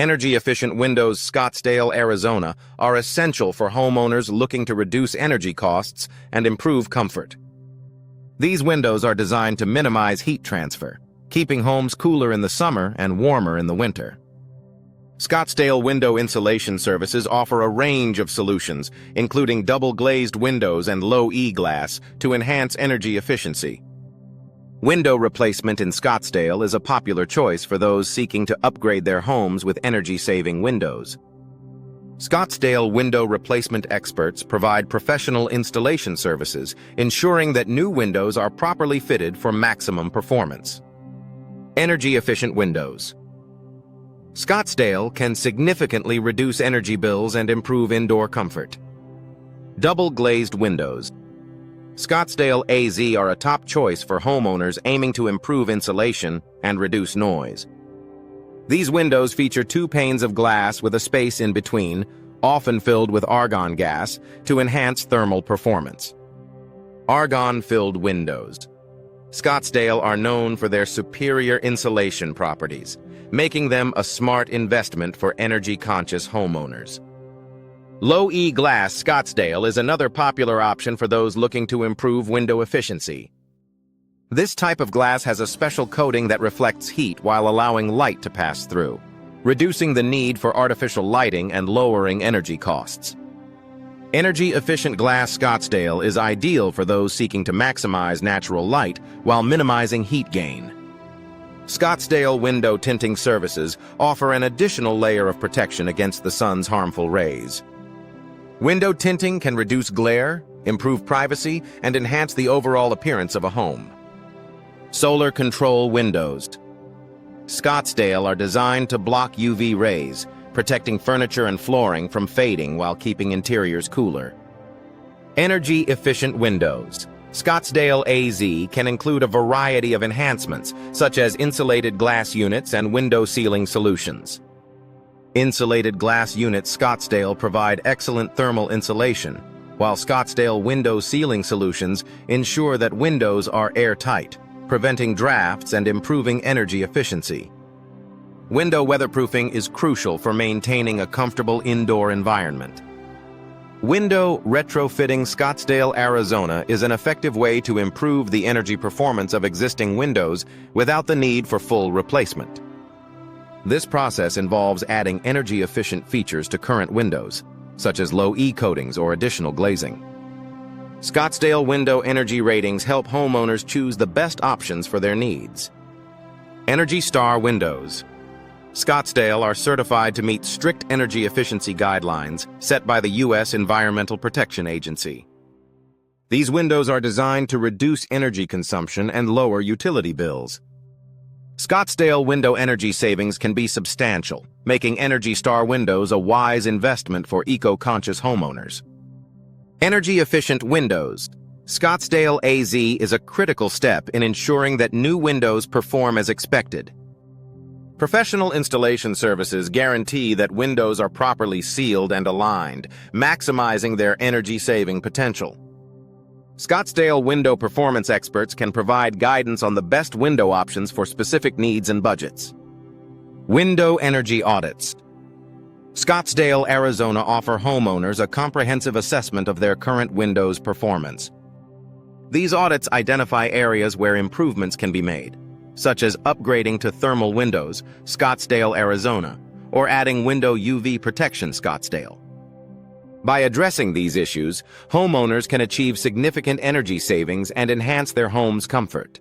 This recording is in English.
Energy-efficient windows Scottsdale, Arizona are essential for homeowners looking to reduce energy costs and improve comfort. These windows are designed to minimize heat transfer, keeping homes cooler in the summer and warmer in the winter. Scottsdale Window Insulation Services offer a range of solutions, including double-glazed windows and low-E glass, to enhance energy efficiency. Window replacement in Scottsdale is a popular choice for those seeking to upgrade their homes with energy-saving windows. Scottsdale window replacement experts provide professional installation services, ensuring that new windows are properly fitted for maximum performance. Energy-efficient windows. Scottsdale can significantly reduce energy bills and improve indoor comfort. Double-glazed windows. Scottsdale AZ are a top choice for homeowners aiming to improve insulation and reduce noise. These windows feature 2 panes of glass with a space in between, often filled with argon gas, to enhance thermal performance. Argon-filled windows. Scottsdale are known for their superior insulation properties, making them a smart investment for energy-conscious homeowners. Low-E glass Scottsdale is another popular option for those looking to improve window efficiency. This type of glass has a special coating that reflects heat while allowing light to pass through, reducing the need for artificial lighting and lowering energy costs. Energy-efficient glass Scottsdale is ideal for those seeking to maximize natural light while minimizing heat gain. Scottsdale window tinting services offer an additional layer of protection against the sun's harmful rays. Window tinting can reduce glare, improve privacy, and enhance the overall appearance of a home. Solar control windows. Scottsdale are designed to block UV rays, protecting furniture and flooring from fading while keeping interiors cooler. Energy-efficient windows. Scottsdale AZ can include a variety of enhancements, such as insulated glass units and window sealing solutions. Insulated glass units Scottsdale provide excellent thermal insulation, while Scottsdale window sealing solutions ensure that windows are airtight, preventing drafts and improving energy efficiency. Window weatherproofing is crucial for maintaining a comfortable indoor environment. Window retrofitting Scottsdale, Arizona is an effective way to improve the energy performance of existing windows without the need for full replacement. This process involves adding energy-efficient features to current windows, such as low-E coatings or additional glazing. Scottsdale window energy ratings help homeowners choose the best options for their needs. Energy Star windows. Scottsdale are certified to meet strict energy efficiency guidelines set by the U.S. Environmental Protection Agency. These windows are designed to reduce energy consumption and lower utility bills. Scottsdale window energy savings can be substantial, making Energy Star windows a wise investment for eco-conscious homeowners. Energy-efficient windows. Scottsdale AZ is a critical step in ensuring that new windows perform as expected. Professional installation services guarantee that windows are properly sealed and aligned, maximizing their energy-saving potential. Scottsdale window performance experts can provide guidance on the best window options for specific needs and budgets. Window energy audits. Scottsdale, Arizona offer homeowners a comprehensive assessment of their current windows' performance. These audits identify areas where improvements can be made, such as upgrading to thermal windows, Scottsdale, Arizona, or adding window UV protection, Scottsdale. By addressing these issues, homeowners can achieve significant energy savings and enhance their home's comfort.